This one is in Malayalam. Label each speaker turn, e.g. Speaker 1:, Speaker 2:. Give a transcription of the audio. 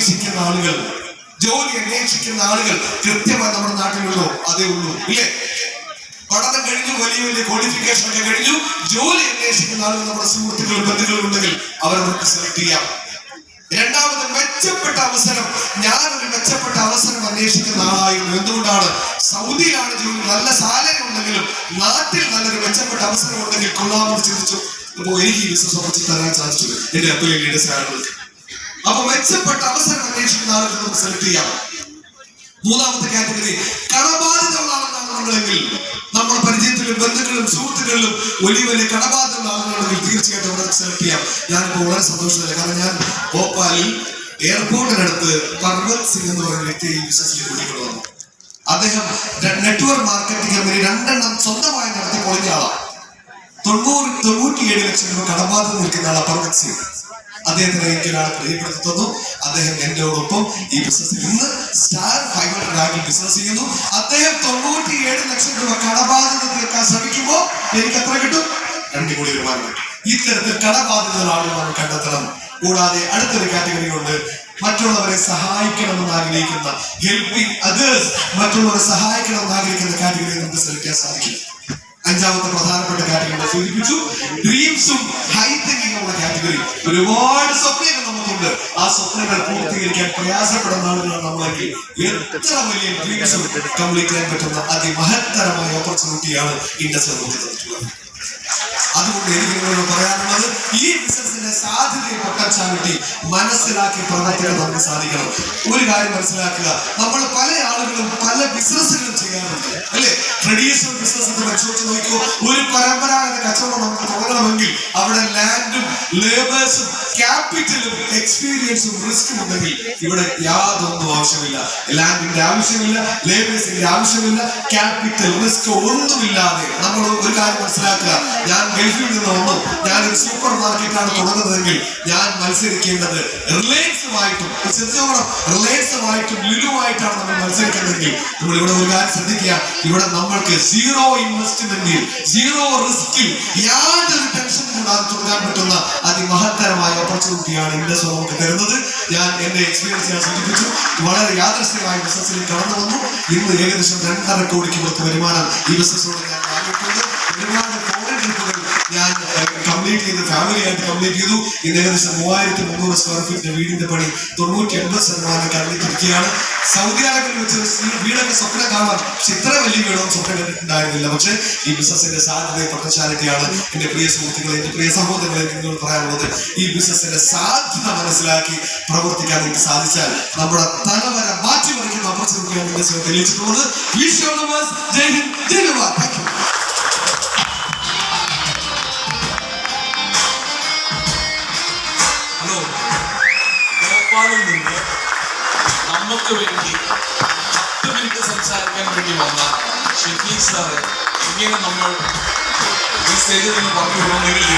Speaker 1: അന്വേഷിക്കുന്ന ആളുകൾ കൃത്യമായി നമ്മുടെ നാട്ടിലുള്ളോ? അതേ ഉള്ളൂ, ഇല്ലേ? പഠനം കഴിഞ്ഞു, വലിയ വലിയ ക്വാളിഫിക്കേഷൻ ഒക്കെ കഴിഞ്ഞു, ജോലി അന്വേഷിക്കുന്ന ആളുകൾ നമ്മുടെ സുഹൃത്തുക്കളും ബന്ധുക്കളും ഉണ്ടെങ്കിൽ അവരവർക്ക് സെലക്ട് ചെയ്യാം. രണ്ടാമത്, മെച്ചപ്പെട്ട അവസരം. ഞാനൊരു മെച്ചപ്പെട്ട അവസരം അന്വേഷിക്കുന്ന ആളായിരുന്നു. എന്തുകൊണ്ടാണ്? സൗദിയിലാണ് ജോലി, നല്ല സാലറി ഉണ്ടെങ്കിലും നാട്ടിൽ നല്ലൊരു മെച്ചപ്പെട്ട അവസരം ഉണ്ടെങ്കിൽ കൊള്ളാമെന്ന് ചിന്തിച്ചു. അപ്പോൾ എനിക്ക് ഈ ബിസിനസ് ഓപ്പർച്യൂണിറ്റി തരാൻ സാധിച്ചു എന്റെ അപ്പയുടെ ലീഡേഴ്സ് ആളുകൾ. അപ്പൊ മെച്ചപ്പെട്ട അവസരം അന്വേഷിക്കുന്ന ആളുകൾ നമുക്ക് സെലക്ട് ചെയ്യാം. മൂന്നാമത്തെ കാറ്റഗറി, കടബാധ്യതയുള്ള ആളാണ് നമ്മളെങ്കിൽ, നമ്മുടെ പരിചയത്തിലും ബന്ധുക്കളിലും സുഹൃത്തുക്കളിലും വലിയ വലിയ കടബാധ്യതയുള്ള ആളുകളാണെങ്കിൽ തീർച്ചയായിട്ടും അവർക്ക് സെലക്ട് ചെയ്യാം. ഞാനിപ്പോൾ വളരെ സന്തോഷത്തില്ല. കാരണം ഞാൻ ഭോപ്പാലിൽ എയർപോർട്ടിനടുത്ത് പർവത് സിംഗ് എന്ന് പറയുന്ന വ്യക്തിയെ ഈ ബിസിനസ്സിൽ കൂട്ടിക്കൊണ്ട് വന്നു. അദ്ദേഹം നെറ്റ്വർക്ക് മാർക്കറ്റിംഗ് കമ്പനി 2 സ്വന്തമായി നടത്തി പൊളിഞ്ഞ ആളാണ്. 97 ലക്ഷം രൂപ കടബാധ്യത നിൽക്കുന്ന ആളാണ് പർവത് സിംഗ്. അദ്ദേഹത്തിന് എനിക്ക് ഒരാൾ പ്രിയപ്പെടുത്തി തന്നു. അദ്ദേഹം എന്നോടൊപ്പം ഈ ബിസിനസ്സിൽ ഇന്ന് സ്റ്റാർ 500 റാങ്കിൽ ബിസിനസ് ചെയ്യുന്നു. അദ്ദേഹം 97 ലക്ഷം രൂപ കടബാധ്യത തീർക്കാൻ ശ്രമിക്കുമ്പോൾ എനിക്ക് എത്ര കിട്ടും? 2 കോടി വരുമാനം കിട്ടും. ഇത്തരത്തിൽ കടബാധ്യതയുള്ള ആളുകൾ നമ്മൾ കണ്ടെത്തണം. കൂടാതെ അടുത്തൊരു കാറ്റഗറി ഉണ്ട്, മറ്റുള്ളവരെ സഹായിക്കണമെന്ന് ആഗ്രഹിക്കുന്ന, ഹെൽപ്പിംഗ് അതേഴ്സ്, മറ്റുള്ളവരെ സഹായിക്കണമെന്ന് ആഗ്രഹിക്കുന്ന കാറ്റഗറി നമുക്ക് സെലക്ട് ചെയ്യാൻ സാധിക്കും. അഞ്ചാമത്തെ പ്രധാനപ്പെട്ട കാറ്റഗറി സൂചിപ്പിച്ചു, ഡ്രീംസും ഹൈ തിങ്കിങ് ഉള്ള കാറ്റഗറി. ഒരുപാട് സ്വപ്നങ്ങൾ നമുക്കുണ്ട്. ആ സ്വപ്നങ്ങൾ പൂർത്തീകരിക്കാൻ പ്രയാസപ്പെടുന്ന ആളുകളാണ് നമ്മളെങ്കിൽ എത്ര വലിയ ഡ്രീംസും കംപ്ലീറ്റ് ചെയ്യാൻ പറ്റുന്ന അതിമഹത്തരമായ ഓപ്പർച്യൂണിറ്റിയാണ് ഇൻഡസ്ട്രി നമുക്ക് തന്നിട്ടുള്ളത്. അതുകൊണ്ട് എനിക്ക് നിങ്ങളോട് പറയാനുള്ളത്, ഈ ബിസിനസിന്റെ സാധ്യതയും പൊട്ടൻഷ്യാലിറ്റി മനസ്സിലാക്കി പ്രവർത്തിക്കാൻ നമുക്ക് സാധിക്കണം. ഒരു കാര്യം മനസ്സിലാക്കുക, നമ്മൾ പല ആളുകളും പല ബിസിനസ്സുകളും ചെയ്യാറുണ്ട്, അല്ലെ? ട്രഡീഷണൽ ബിസിനസ് പരിശോധിച്ച് നോക്കിയോ, ഒരു പരമ്പരാഗത കച്ചവടം നമുക്ക് തുടങ്ങണമെങ്കിൽ അവിടെ ലാൻഡും ലേബേഴ്സും ക്യാപിറ്റലും എക്സ്പീരിയൻസും റിസ്കും ഉണ്ടെങ്കിൽ ഇവിടെ യാതൊന്നും ആവശ്യമില്ല. ലാൻഡിന്റെ ആവശ്യമില്ല, ലേബേഴ്സിന്റെ ആവശ്യമില്ല, ക്യാപിറ്റൽ റിസ്ക് ഒന്നുമില്ലാതെ നമ്മൾ ഒരു കാര്യം മനസ്സിലാക്കുക, ഞാൻ ഗൾഫിൽ നിന്ന് വന്നു, ഞാനൊരു സൂപ്പർ മാർക്കറ്റാണ് തുടങ്ങുന്നതെങ്കിൽ ഞാൻ മത്സരിക്കേണ്ടത് റിലയൻസുമായിട്ടും ലുലുവായിട്ടാണ് നമ്മൾ മത്സരിക്കുന്നതെങ്കിൽ നമ്മൾ ഇവിടെ ഒരു കാര്യം ശ്രദ്ധിക്കുക, ഇവിടെ നമ്മൾക്ക് സീറോ ഇൻവെസ്റ്റ്മെന്റിൽ, സീറോ റിസ്കിൽ, യാതൊരു ടെൻഷൻ കൂടാതെ തുടങ്ങാൻ പറ്റുന്ന അതിമഹത്തരമായ ഓപ്പർച്യൂണിറ്റിയാണ് ഇൻഡസ്ട്രി നമുക്ക് തരുന്നത്. ഞാൻ എന്റെ എക്സ്പീരിയൻസ് ഞാൻ സൂചിപ്പിച്ചു. വളരെ യാദൃശ്ചികമായ ബിസിനസ്സിൽ കടന്നു വന്നു. ഇന്ന് ഏകദേശം 2.5 കോടിക്ക് പുറത്ത് വരുമാനം ഈ ബിസിനസ്സിലൂടെ ഞാൻ വാങ്ങിയിട്ടുണ്ട്. ഒരുപാട് ഫോറിൻ ട്രിപ്പുകൾ ഞാൻ കംപ്ലീറ്റ് ചെയ്ത്, ഫാമിലിയായിട്ട് കംപ്ലീറ്റ് ചെയ്തു. ഇന്ന് ഏകദേശം 3300 സ്ക്വയർ ഫീറ്റിന്റെ വീടിന്റെ പണി 90-80% കഴിഞ്ഞിരിക്കുകയാണ്. സൗദി അറേബ്യയിൽ വെച്ച് വീടൊക്കെ സ്വപ്നം കാണാൻ, പക്ഷെ ഇത്ര വലിയ വീടൊന്നും സ്വപ്നം കണ്ടിട്ടുണ്ടായിരുന്നില്ല. പക്ഷെ ഈ ബിസിനസിന്റെ സാധ്യത പൊട്ടൻഷ്യാലിറ്റിയാണ്. എന്റെ പ്രിയ സുഹൃത്തുക്കളെ, എന്റെ പ്രിയ സഹോദരങ്ങളെ, നിങ്ങൾ പറയാനുള്ളത്, ഈ ബിസിനസിന്റെ സാധ്യത മനസ്സിലാക്കി പ്രവർത്തിക്കാൻ നിങ്ങൾക്ക് സാധിച്ചാൽ നമ്മുടെ തലവര മാറ്റിമറിക്കുന്ന ഓപ്പർച്യൂണിറ്റിയാണ് ഇൻഡസ്ട്രി തെളിയിച്ചിട്ടുള്ളത്.
Speaker 2: നിന്ന് നമുക്ക് വേണ്ടി 10 മിനിറ്റ് സംസാരിക്കാൻ വേണ്ടി വന്ന ഷെഫീഖ് സാറ് ഇങ്ങനെ നമ്മൾ ഈ സ്റ്റേജിൽ നിന്ന് പറഞ്ഞു പോകുന്നെങ്കിൽ